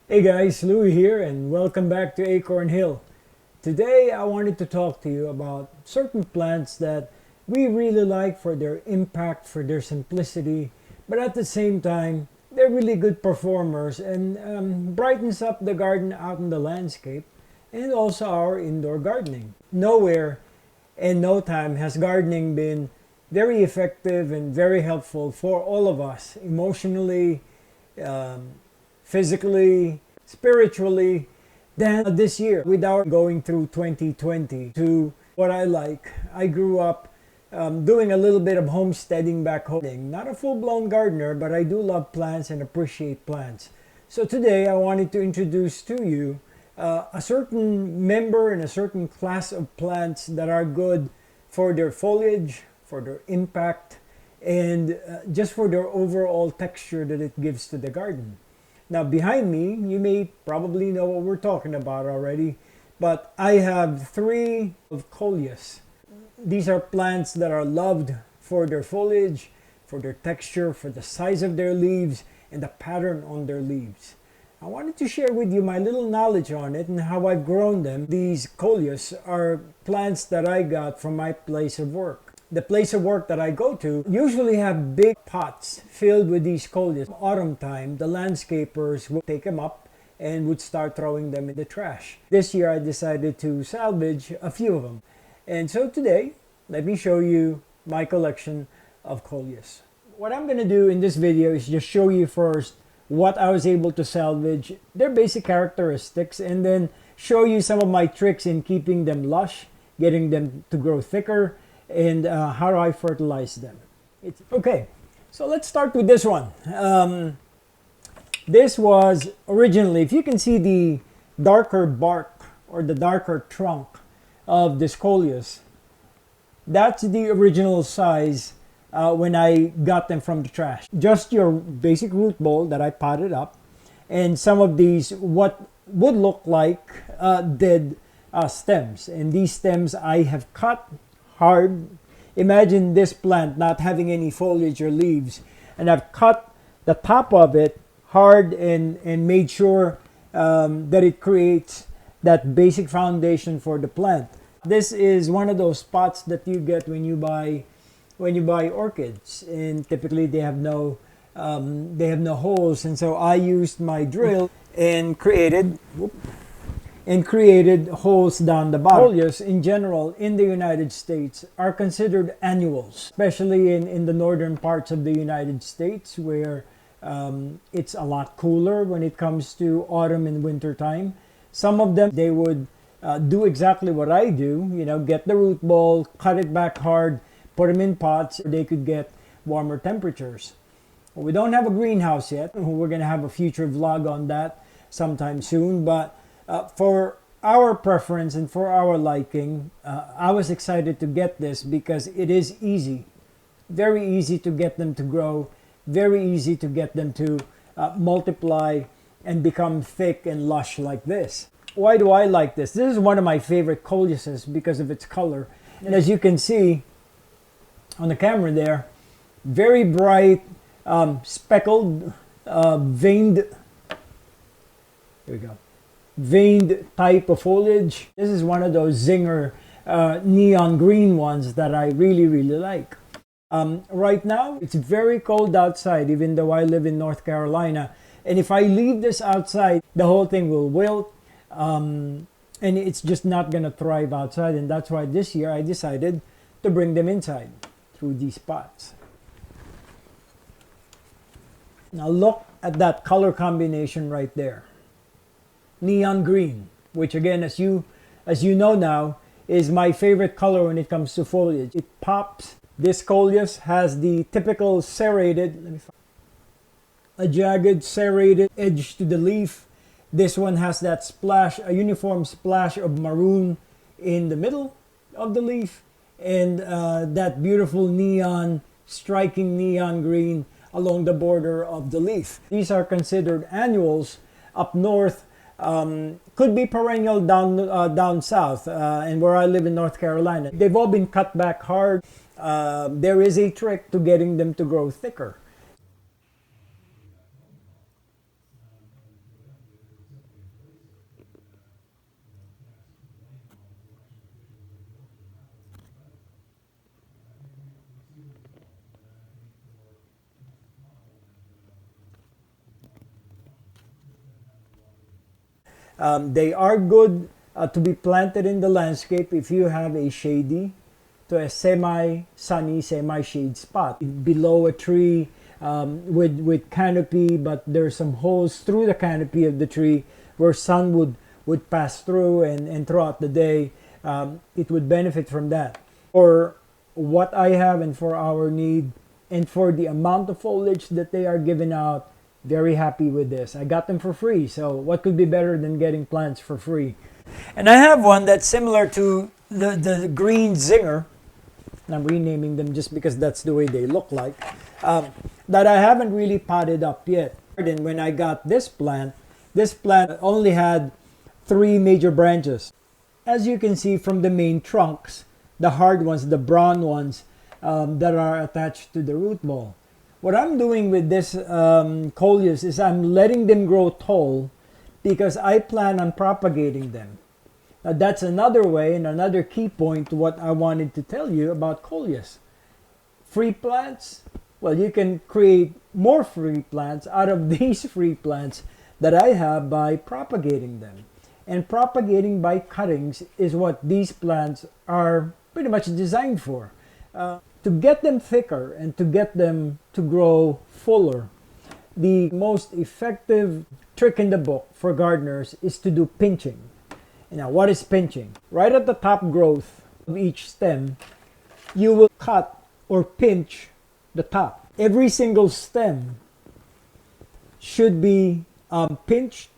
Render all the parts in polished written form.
Hey guys, Louie here and welcome back to Acorn Hill. Today I wanted to talk to you about certain plants that we really like for their impact, for their simplicity, but at the same time they're really good performers and brightens up the garden out in the landscape and also our indoor gardening. Nowhere and no time has gardening been very effective and very helpful for all of us emotionally, um, physically, spiritually, than this year without going through 2020 to what I like. I grew up doing a little bit of homesteading back home. Not a full-blown gardener, but I do love plants and appreciate plants. So today I wanted to introduce to you a certain member and a certain class of plants that are good for their foliage, for their impact, and just for their overall texture that it gives to the garden. Now behind me, you may probably know what we're talking about already, but I have three of Coleus. These are plants that are loved for their foliage, for their texture, for the size of their leaves, and the pattern on their leaves. I wanted to share with you my little knowledge on it and how I've grown them. These Coleus are plants that I got from my place of work. The place of work that I go to usually have big pots filled with these Coleus. Autumn time, the landscapers would take them up and would start throwing them in the trash. This year I decided to salvage a few of them. And so today, let me show you my collection of Coleus. What I'm going to do in this video is just show you first what I was able to salvage, their basic characteristics, and then show you some of my tricks in keeping them lush, getting them to grow thicker, and how do I fertilize them. Okay, so let's start with this one. This was originally, if you can see the darker bark or the darker trunk of this Coleus, that's the original size when I got them from the trash. Just your basic root ball that I potted up, and some of these what would look like dead stems. And these stems I have cut hard. Imagine this plant not having any foliage or leaves, and I've cut the top of it hard and made sure that it creates that basic foundation for the plant. This is one of those spots that you get when you buy orchids, and typically they have no holes, and so I used my drill and created holes down the bottom. Coleus in general in the United States are considered annuals, especially in the northern parts of the United States where it's a lot cooler when it comes to autumn and winter time. Some of them, they would do exactly what I do, get the root ball, cut it back hard, put them in pots, they could get warmer temperatures. We don't have a greenhouse yet. We're going to have a future vlog on that sometime soon, but for our preference and for our liking, I was excited to get this because it is easy, very easy to get them to grow, very easy to get them to multiply and become thick and lush like this. Why do I like this? This is one of my favorite Coleuses because of its color. And as you can see on the camera there, very bright, speckled, veined, here we go, veined type of foliage. This is one of those zinger neon green ones that I really, really like. Right now, it's very cold outside, even though I live in North Carolina. And if I leave this outside, the whole thing will wilt. And it's just not going to thrive outside. And that's why this year I decided to bring them inside through these pots. Now look at that color combination right there. Neon green, which again, as you know now, is my favorite color when it comes to foliage. It pops. This Coleus has the typical serrated, a jagged serrated edge to the leaf. This one has that splash, a uniform splash of maroon in the middle of the leaf, and that beautiful neon, striking neon green along the border of the leaf. These are considered annuals up north. Could be perennial down south, and where I live in North Carolina. They've all been cut back hard. There is a trick to getting them to grow thicker. They are good to be planted in the landscape if you have a shady to a semi-sunny, semi-shade spot below a tree with canopy, but there's some holes through the canopy of the tree where sun would pass through, and throughout the day it would benefit from that. For what I have and for our need and for the amount of foliage that they are giving out, very happy with this. I got them for free, so what could be better than getting plants for free? And I have one that's similar to the green zinger. And I'm renaming them just because that's the way they look like. That I haven't really potted up yet. And when I got this plant only had 3 major branches. As you can see from the main trunks, the hard ones, the brown ones that are attached to the root ball. What I'm doing with this Coleus is I'm letting them grow tall because I plan on propagating them. Now that's another way and another key point to what I wanted to tell you about Coleus. Free plants, well, you can create more free plants out of these free plants that I have by propagating them. And propagating by cuttings is what these plants are pretty much designed for. To get them thicker and to get them to grow fuller, the most effective trick in the book for gardeners is to do pinching. Now, what is pinching? Right at the top growth of each stem, you will cut or pinch the top. Every single stem should be pinched,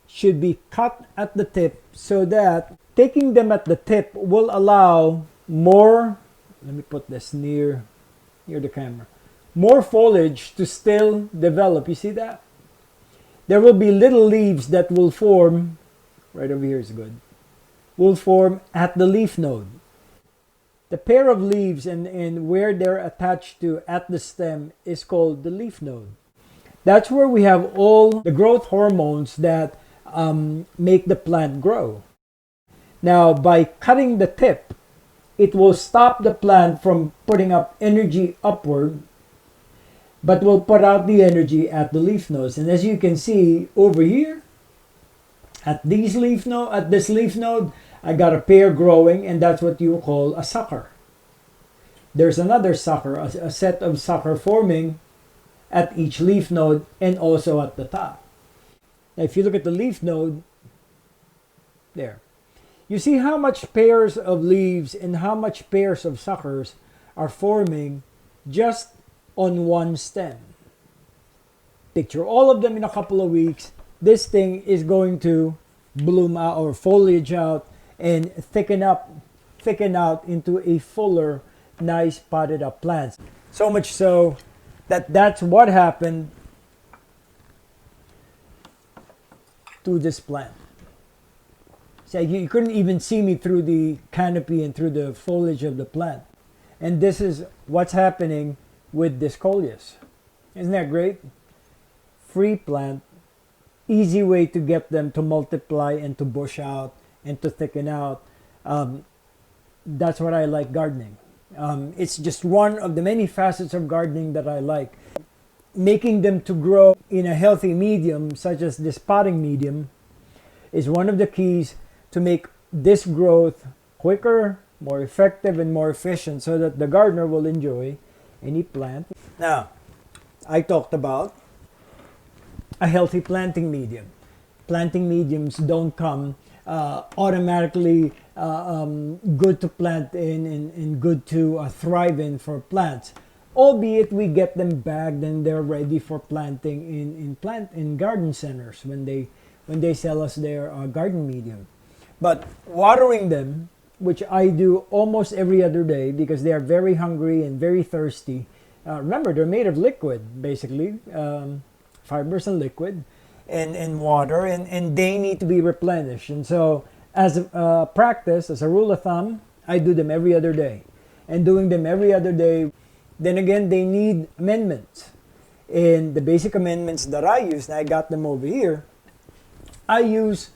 should be cut at the tip, so that taking them at the tip will allow more, let me put this near the camera, more foliage to still develop. You see that? There will be little leaves that will form, right over here is good, will form at the leaf node. The pair of leaves and where they're attached to at the stem is called the leaf node. That's where we have all the growth hormones that make the plant grow. Now, by cutting the tip, it will stop the plant from putting up energy upward, but will put out the energy at the leaf nodes. And as you can see over here, at this leaf node, I got a pair growing, and that's what you call a sucker. There's another sucker, a set of sucker forming at each leaf node and also at the top. Now, if you look at the leaf node, there, you see how much pairs of leaves and how much pairs of suckers are forming just on one stem. Picture all of them in a couple of weeks. This thing is going to bloom out or foliage out and thicken out into a fuller, nice potted up plant. So much so that that's what happened to this plant. So you couldn't even see me through the canopy and through the foliage of the plant. And this is what's happening with this Coleus. Isn't that great? Free plant, easy way to get them to multiply and to bush out and to thicken out. That's what I like gardening. It's just one of the many facets of gardening that I like. Making them to grow in a healthy medium, such as this potting medium, is one of the keys to make this growth quicker, more effective, and more efficient, so that the gardener will enjoy any plant. Now, I talked about a healthy planting medium. Planting mediums don't come automatically good to plant in and good to thrive in for plants, albeit we get them bagged and they're ready for planting in garden centers when they sell us their garden medium. But watering them, which I do almost every other day because they are very hungry and very thirsty. Remember, they're made of liquid, basically, fibers and liquid, and water, and they need to be replenished. And so, as a practice, as a rule of thumb, I do them every other day. And doing them every other day, then again, they need amendments. And the basic amendments that I use, and I got them over here, I use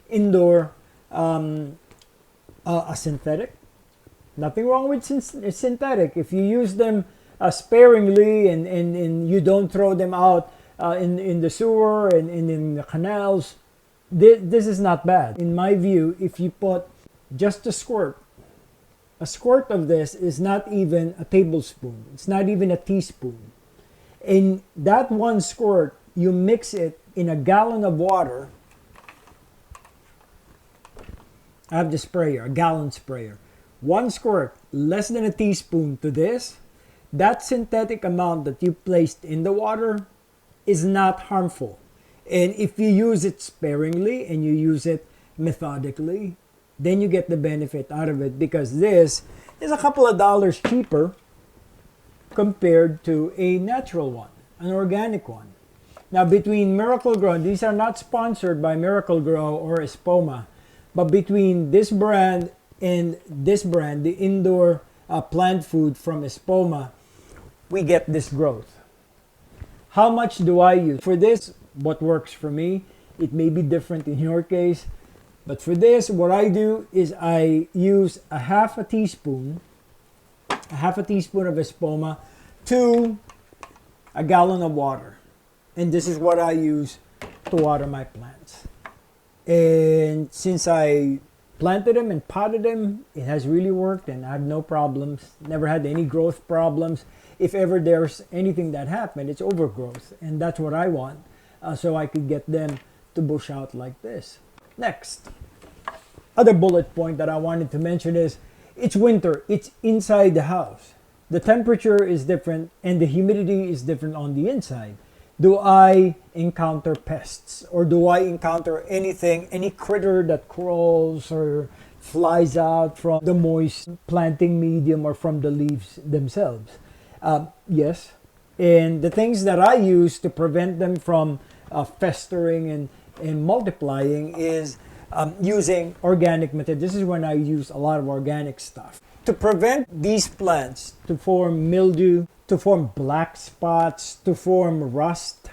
indoor a synthetic. Nothing wrong with synthetic. If you use them sparingly and you don't throw them out in the sewer and in the canals, this is not bad. In my view, if you put just a squirt of this is not even a tablespoon. It's not even a teaspoon. In that one squirt, you mix it in a gallon of water. I have the sprayer, a gallon sprayer. One squirt, less than a teaspoon to this. That synthetic amount that you placed in the water is not harmful. And if you use it sparingly and you use it methodically, then you get the benefit out of it, because this is a couple of dollars cheaper compared to a natural one, an organic one. Now, between MiracleGro, these are not sponsored by MiracleGro or Espoma, but between this brand and this brand, the indoor plant food from Espoma, we get this growth. How much do I use? For this, what works for me, it may be different in your case, but for this, what I do is I use a half a teaspoon of Espoma to a gallon of water. And this is what I use to water my plants. And since I planted them and potted them, it has really worked and I have no problems. Never had any growth problems. If ever there's anything that happened, it's overgrowth. And that's what I want, so I could get them to bush out like this. Next, other bullet point that I wanted to mention is it's winter. It's inside the house. The temperature is different and the humidity is different on the inside. Do I encounter pests, or do I encounter anything, any critter that crawls or flies out from the moist planting medium or from the leaves themselves? Yes. And the things that I use to prevent them from festering and multiplying is using organic method. This is when I use a lot of organic stuff to prevent these plants to form mildew, to form black spots, to form rust,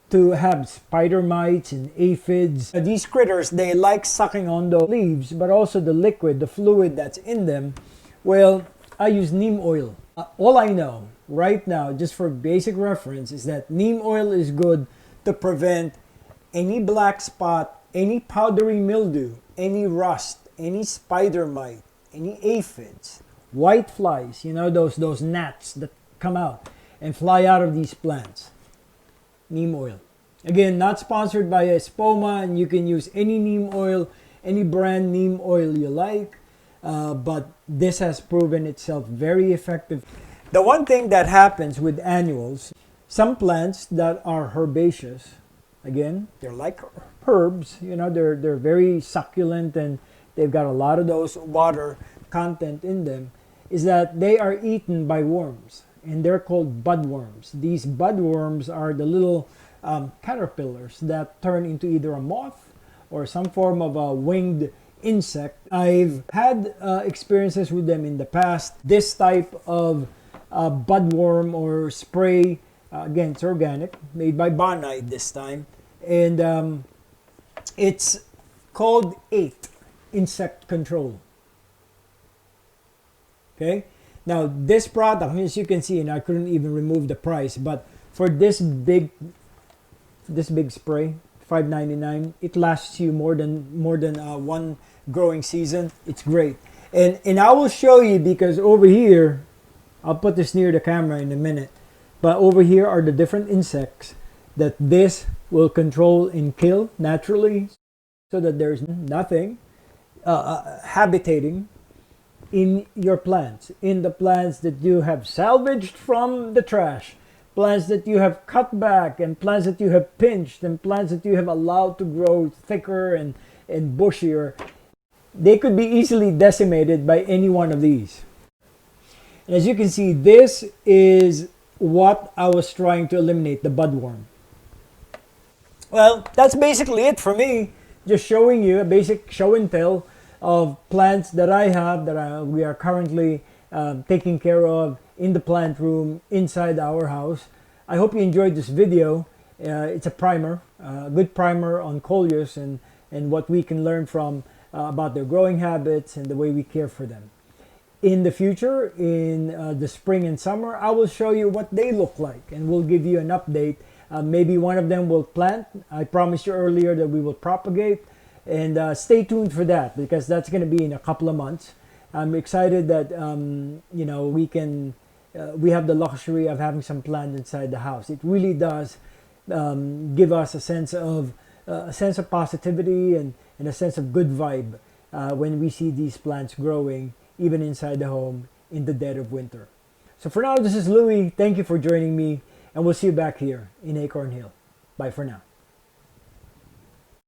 to have spider mites and aphids. These critters, they like sucking on the leaves, but also the liquid, the fluid that's in them. Well, I use neem oil. All I know right now, just for basic reference, is that neem oil is good to prevent any black spot, any powdery mildew, any rust, any spider mite, any aphids, white flies, you know, those gnats that come out and fly out of these plants. Neem oil. Again, not sponsored by Espoma, and you can use any neem oil, any brand neem oil you like, but this has proven itself very effective. The one thing that happens with annuals, some plants that are herbaceous, again, they're like herbs, you know, they're very succulent and they've got a lot of those water content in them, is that they are eaten by worms, and they're called budworms. These budworms are the little caterpillars that turn into either a moth or some form of a winged insect. I've had experiences with them in the past. This type of budworm or spray, again, it's organic, made by Bonide this time, and it's called 8 insect control. Okay, now this product, as you can see, and I couldn't even remove the price, but for this big spray, $5.99, it lasts you more than one growing season. It's great, and I will show you, because over here, I'll put this near the camera in a minute, but over here are the different insects that this will control and kill naturally, so that there's nothing habitating in your plants, in the plants that you have salvaged from the trash, plants that you have cut back, and plants that you have pinched, and plants that you have allowed to grow thicker and bushier. They could be easily decimated by any one of these. And as you can see, this is what I was trying to eliminate, the budworm. Well, that's basically it for me. Just showing you a basic show and tell of plants that I have, that we are currently taking care of in the plant room inside our house. I hope you enjoyed this video. It's a primer, a good primer on Coleus and what we can learn from about their growing habits and the way we care for them. In the future, in the spring and summer, I will show you what they look like, and we'll give you an update Maybe one of them will plant. I promised you earlier that we will propagate, and stay tuned for that because that's going to be in a couple of months. I'm excited that we have the luxury of having some plants inside the house. It really does give us a sense of positivity and a sense of good vibe when we see these plants growing even inside the home in the dead of winter. So for now, this is Louie. Thank you for joining me, and we'll see you back here in Acorn Hill. Bye for now.